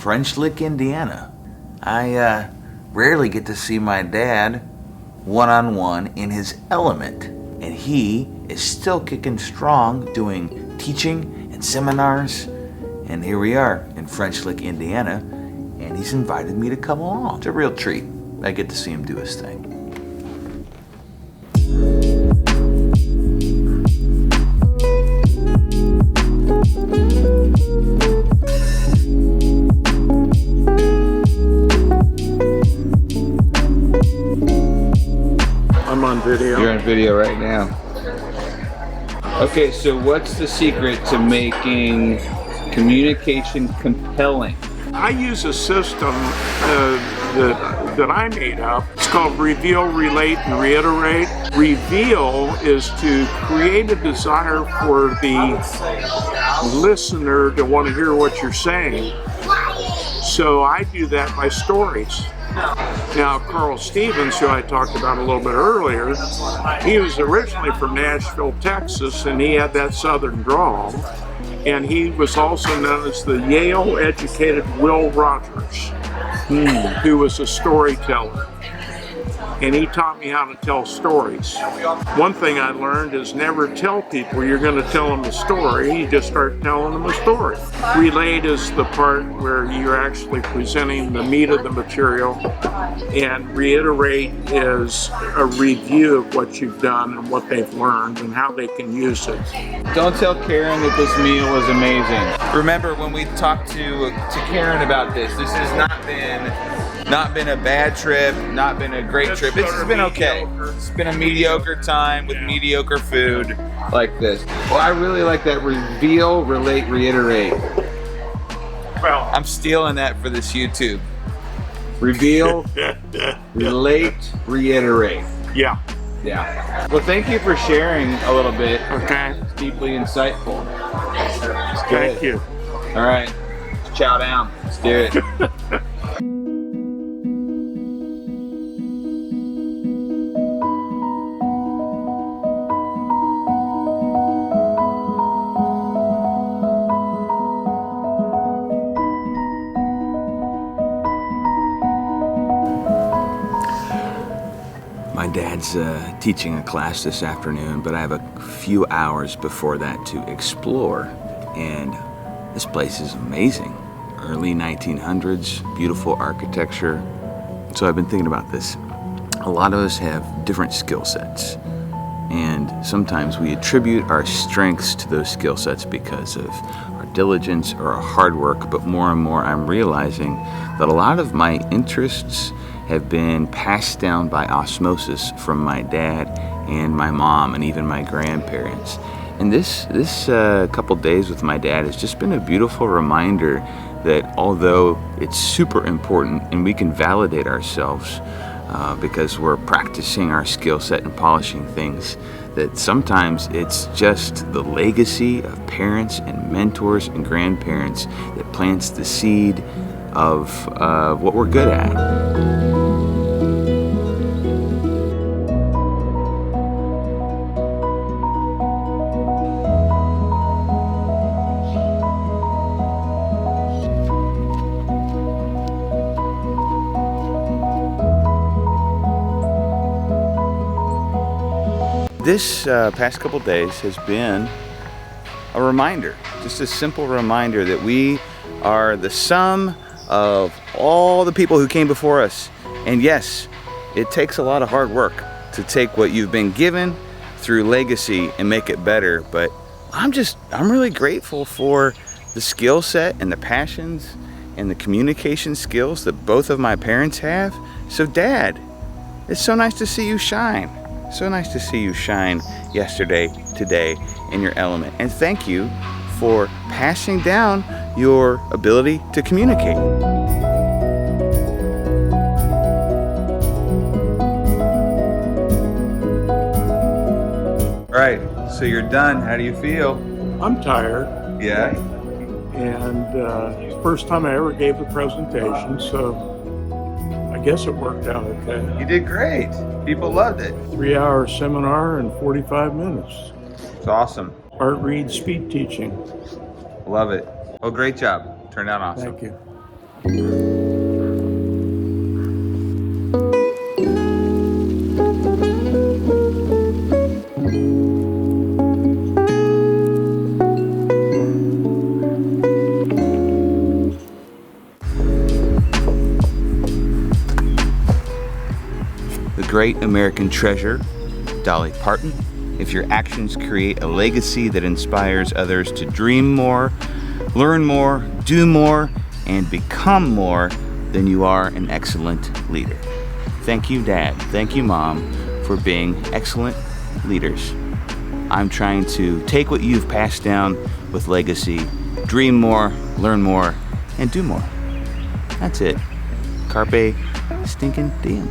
French Lick, Indiana. I rarely get to see my dad one-on-one in his element, and he is still kicking strong doing teaching and seminars, and here we are in French Lick, Indiana, and he's invited me to come along. It's a real treat. I get to see him do his thing. I'm on video. You're on video right now. Okay, so what's the secret to making communication compelling? I use a system that I made up. It's called reveal, relate, and reiterate. Reveal is to create a desire for the listener to want to hear what you're saying. So I do that by stories. Now, Carl Stevens, who I talked about a little bit earlier, he was originally from Nashville, Texas, and he had that southern drawl. And he was also known as the Yale-educated Will Rogers, who was a storyteller. And he taught me how to tell stories. One thing I learned is never tell people you're going to tell them a story. You just start telling them a story. Relate is the part where you're actually presenting the meat of the material. And reiterate is a review of what you've done and what they've learned and how they can use it. Don't tell Karen that this meal was amazing. Remember when we talked to Karen about this has not been a bad trip, not been a great trip. This has been okay. It's been a mediocre time with mediocre food like this. Well, I really like that reveal, relate, reiterate. Well, I'm stealing that for this YouTube. Reveal, relate, reiterate. Yeah. Yeah. Well, thank you for sharing a little bit. Okay. It's deeply insightful. It's good. Thank you. All right. Let's chow down. Let's do it. My dad's teaching a class this afternoon, but I have a few hours before that to explore. And this place is amazing. Early 1900s, beautiful architecture. So I've been thinking about this. A lot of us have different skill sets. And sometimes we attribute our strengths to those skill sets because of our diligence or our hard work. But more and more I'm realizing that a lot of my interests have been passed down by osmosis from my dad and my mom and even my grandparents. And this couple days with my dad has just been a beautiful reminder that although it's super important and we can validate ourselves because we're practicing our skill set and polishing things, that sometimes it's just the legacy of parents and mentors and grandparents that plants the seed of what we're good at. This past couple days has been a reminder, just a simple reminder that we are the sum of all the people who came before us. And yes, it takes a lot of hard work to take what you've been given through legacy and make it better. But I'm really grateful for the skill set and the passions and the communication skills that both of my parents have. So Dad, it's so nice to see you shine. So nice to see you shine yesterday, today, in your element. And thank you for passing down your ability to communicate. All right, so you're done. How do you feel? I'm tired. Yeah? And it's the first time I ever gave a presentation, so I guess it worked out okay. You did great. People loved it. 3-hour seminar in 45 minutes. It's awesome. Art Reed speed teaching. Love it. Well, great job. Turned out awesome. Thank you. The great American treasure, Dolly Parton. If your actions create a legacy that inspires others to dream more, learn more, do more, and become more, then you are an excellent leader. Thank you, Dad. Thank you, Mom, for being excellent leaders. I'm trying to take what you've passed down with legacy, dream more, learn more, and do more. That's it. Carpe stinking diem.